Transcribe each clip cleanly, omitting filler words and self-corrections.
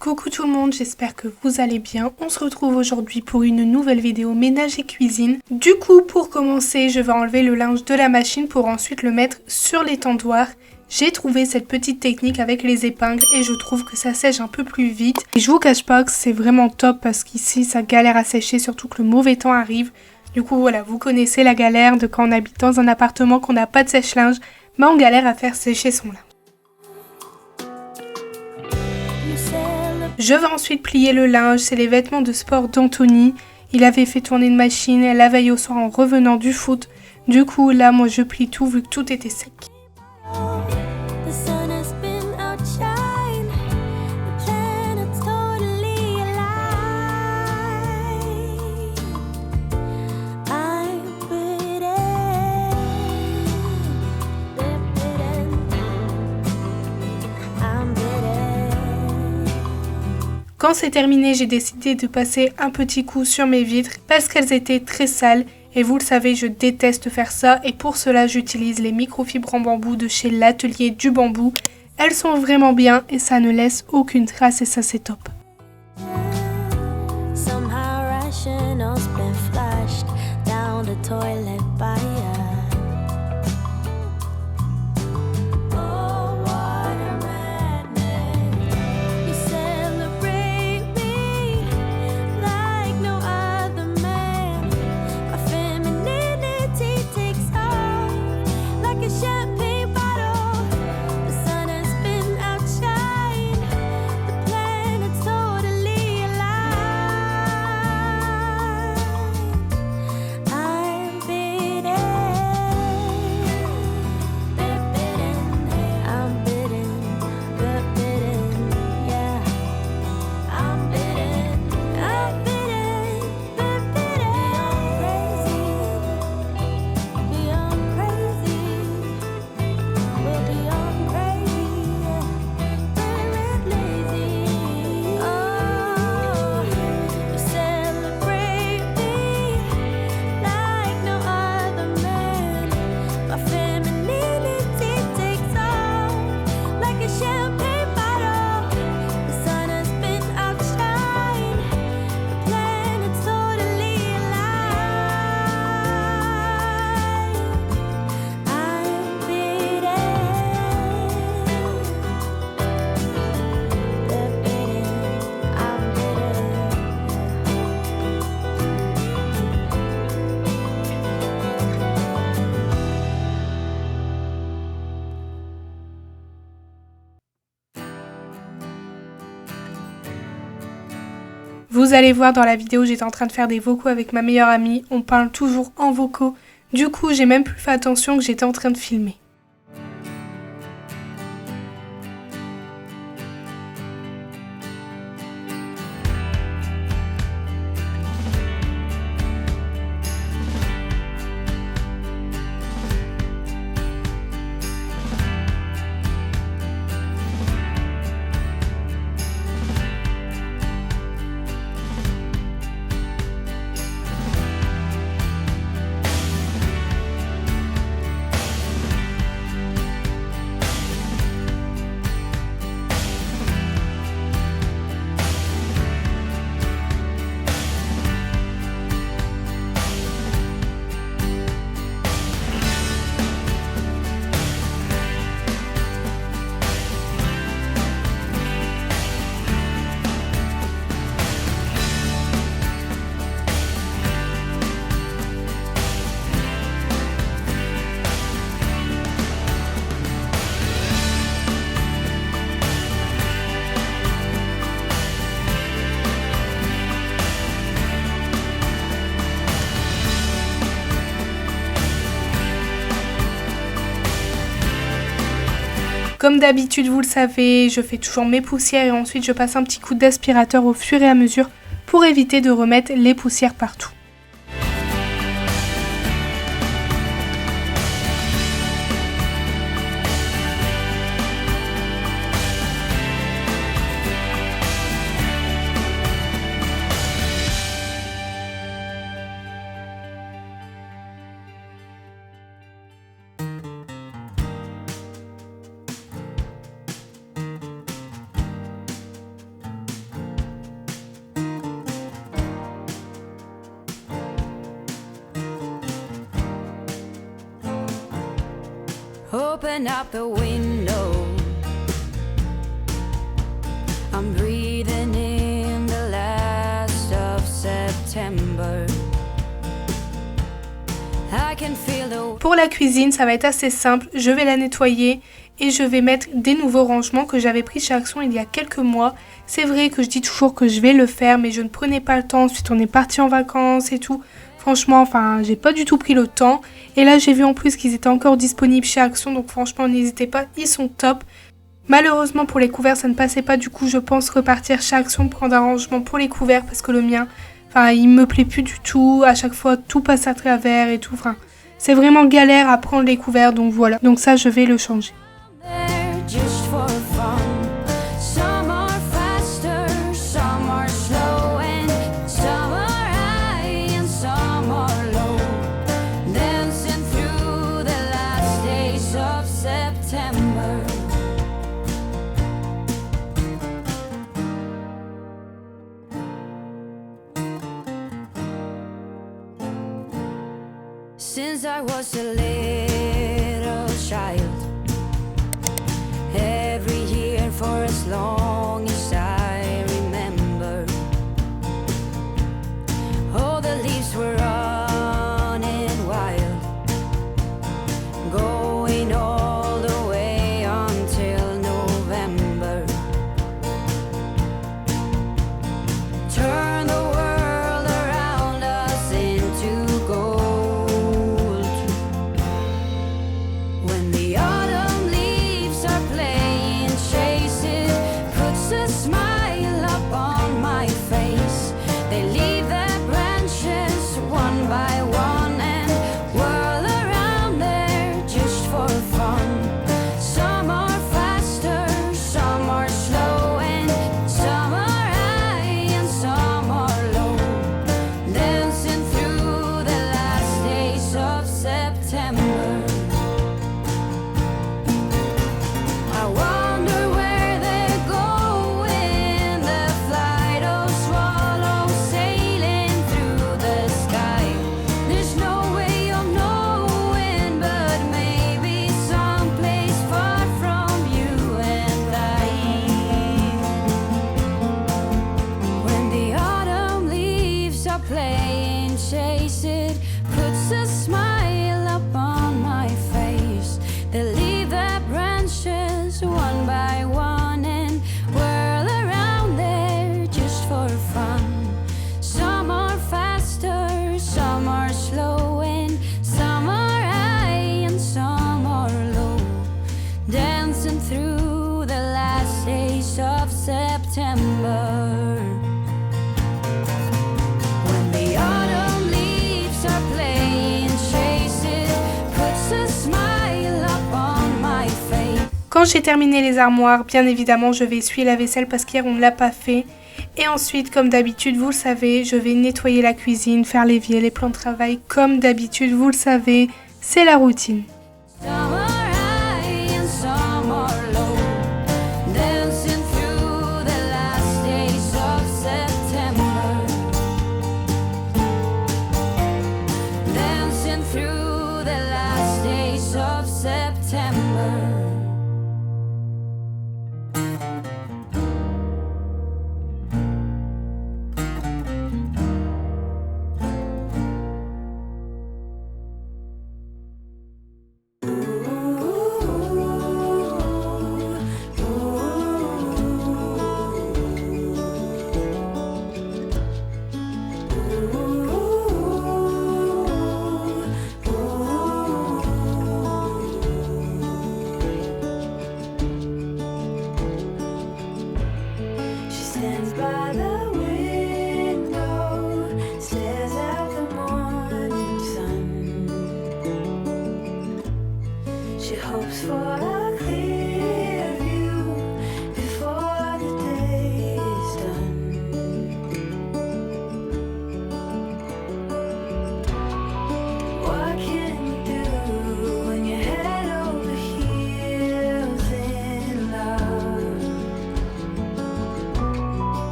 Coucou tout le monde, j'espère que vous allez bien. On se retrouve aujourd'hui pour une nouvelle vidéo ménage et cuisine. Du coup, pour commencer, je vais enlever le linge de la machine pour ensuite le mettre sur l'étendoir. J'ai trouvé cette petite technique avec les épingles et je trouve que ça sèche un peu plus vite. Et je vous cache pas que c'est vraiment top parce qu'ici ça galère à sécher, surtout que le mauvais temps arrive. Du coup voilà, vous connaissez la galère de quand on habite dans un appartement qu'on n'a pas de sèche-linge, mais on galère à faire sécher son linge. Je vais ensuite plier le linge, c'est les vêtements de sport d'Anthony. Il avait fait tourner une machine la veille au soir en revenant du foot. Du coup là moi je plie tout vu que tout était sec. Quand c'est terminé, j'ai décidé de passer un petit coup sur mes vitres parce qu'elles étaient très sales et vous le savez, je déteste faire ça et pour cela j'utilise les microfibres en bambou de chez l'Atelier du Bambou. Elles sont vraiment bien et ça ne laisse aucune trace et ça c'est top. Vous allez voir dans la vidéo, j'étais en train de faire des vocaux avec ma meilleure amie. On parle toujours en vocaux. Du coup, j'ai même plus fait attention que j'étais en train de filmer. Comme d'habitude, vous le savez, je fais toujours mes poussières et ensuite je passe un petit coup d'aspirateur au fur et à mesure pour éviter de remettre les poussières partout. Open up the window. I'm breathing in the last of September. I can feel the... Pour la cuisine, ça va être assez simple. Je vais la nettoyer et je vais mettre des nouveaux rangements que j'avais pris chez Action il y a quelques mois. C'est vrai que je dis toujours que je vais le faire, mais je ne prenais pas le temps. Ensuite, on est parti en vacances et tout. Franchement, j'ai pas du tout pris le temps. Et là, j'ai vu en plus qu'ils étaient encore disponibles chez Action. Donc franchement, n'hésitez pas, ils sont top. Malheureusement, pour les couverts, ça ne passait pas. Du coup, je pense repartir chez Action, prendre un rangement pour les couverts. Parce que le mien, il me plaît plus du tout. À chaque fois, tout passe à travers et tout. C'est vraiment galère à prendre les couverts. Donc voilà. Donc ça, je vais le changer. Since I was a little child, every year for as long as I remember, all the leaves were running wild, going all the way until November. Turn the world around us into gold. Quand j'ai terminé les armoires, bien évidemment, je vais essuyer la vaisselle parce qu'hier on ne l'a pas fait. Et ensuite, comme d'habitude, vous le savez, je vais nettoyer la cuisine, faire l'évier, les plans de travail. Comme d'habitude, vous le savez, c'est la routine.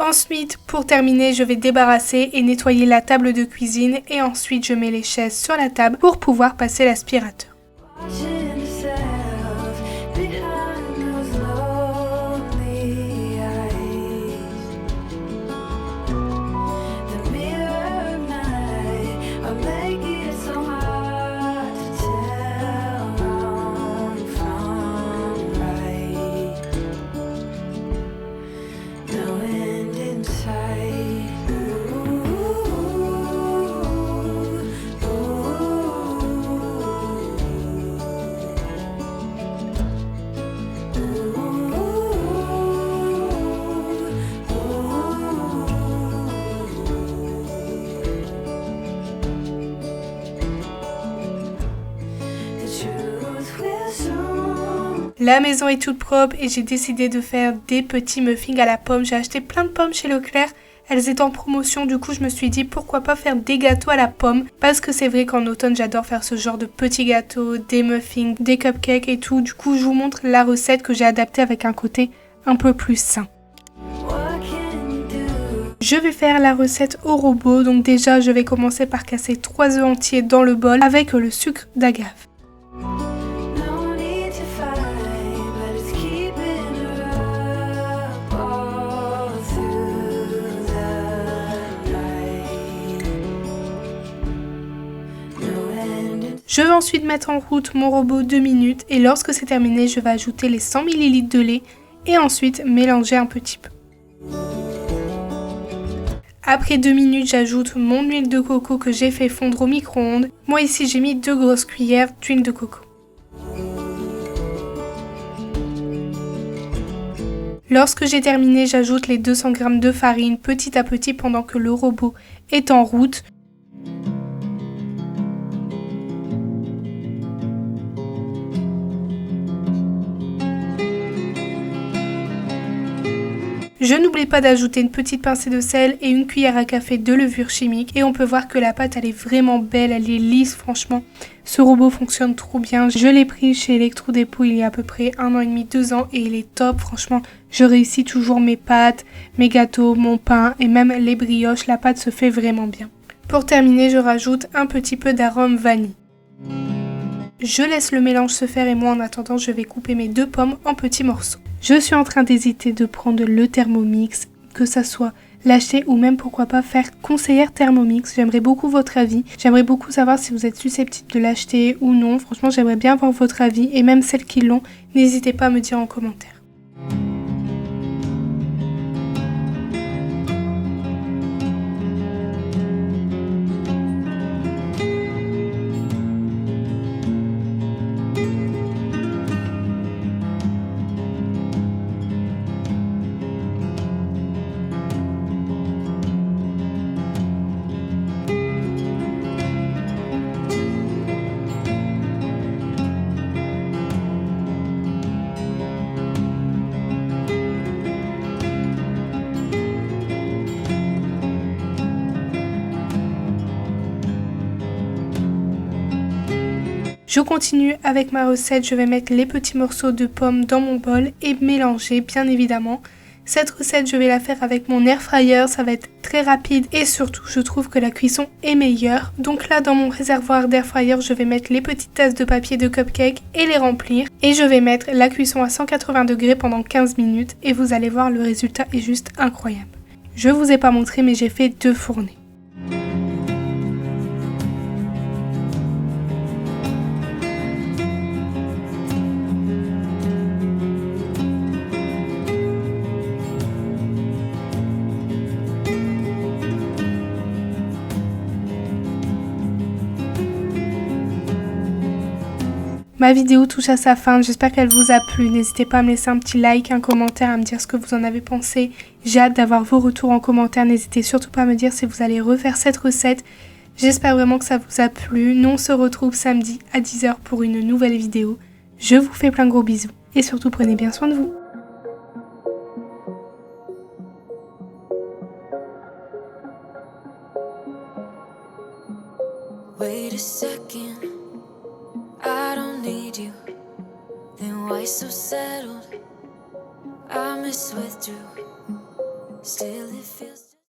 Ensuite, pour terminer, je vais débarrasser et nettoyer la table de cuisine et ensuite je mets les chaises sur la table pour pouvoir passer l'aspirateur. La maison est toute propre et j'ai décidé de faire des petits muffins à la pomme. J'ai acheté plein de pommes chez Leclerc. Elles étaient en promotion, du coup je me suis dit pourquoi pas faire des gâteaux à la pomme. Parce que c'est vrai qu'en automne j'adore faire ce genre de petits gâteaux, des muffins, des cupcakes et tout. Du coup je vous montre la recette que j'ai adaptée avec un côté un peu plus sain. Je vais faire la recette au robot. Donc déjà je vais commencer par casser 3 œufs entiers dans le bol avec le sucre d'agave. Je vais ensuite mettre en route mon robot 2 minutes et lorsque c'est terminé, je vais ajouter les 100 ml de lait et ensuite mélanger un petit peu. Après 2 minutes, j'ajoute mon huile de coco que j'ai fait fondre au micro-ondes. Moi ici, j'ai mis 2 grosses cuillères d'huile de coco. Lorsque j'ai terminé, j'ajoute les 200 g de farine petit à petit pendant que le robot est en route. Je n'oublie pas d'ajouter une petite pincée de sel et une cuillère à café de levure chimique et on peut voir que la pâte elle est vraiment belle, elle est lisse franchement. Ce robot fonctionne trop bien. Je l'ai pris chez Electrodépôt il y a à peu près 1 an et demi, 2 ans et il est top franchement. Je réussis toujours mes pâtes, mes gâteaux, mon pain et même les brioches, la pâte se fait vraiment bien. Pour terminer, je rajoute un petit peu d'arôme vanille. Je laisse le mélange se faire et moi en attendant je vais couper mes 2 pommes en petits morceaux. Je suis en train d'hésiter de prendre le Thermomix, que ça soit l'acheter ou même pourquoi pas faire conseillère Thermomix. J'aimerais beaucoup votre avis. J'aimerais beaucoup savoir si vous êtes susceptible de l'acheter ou non. Franchement j'aimerais bien avoir votre avis et même celles qui l'ont, n'hésitez pas à me dire en commentaire. Je continue avec ma recette, je vais mettre les petits morceaux de pommes dans mon bol et mélanger bien évidemment. Cette recette je vais la faire avec mon air fryer, ça va être très rapide et surtout je trouve que la cuisson est meilleure. Donc là dans mon réservoir d'air fryer je vais mettre les petites tasses de papier de cupcake et les remplir. Et je vais mettre la cuisson à 180 degrés pendant 15 minutes et vous allez voir le résultat est juste incroyable. Je vous ai pas montré mais j'ai fait 2 fournées. Ma vidéo touche à sa fin, j'espère qu'elle vous a plu. N'hésitez pas à me laisser un petit like, un commentaire, à me dire ce que vous en avez pensé. J'ai hâte d'avoir vos retours en commentaire. N'hésitez surtout pas à me dire si vous allez refaire cette recette. J'espère vraiment que ça vous a plu. Nous on se retrouve samedi à 10 h pour une nouvelle vidéo. Je vous fais plein de gros bisous et surtout prenez bien soin de vous. Wait a second, I don't need you. Then why so settled? I miss withdrew. Still it feels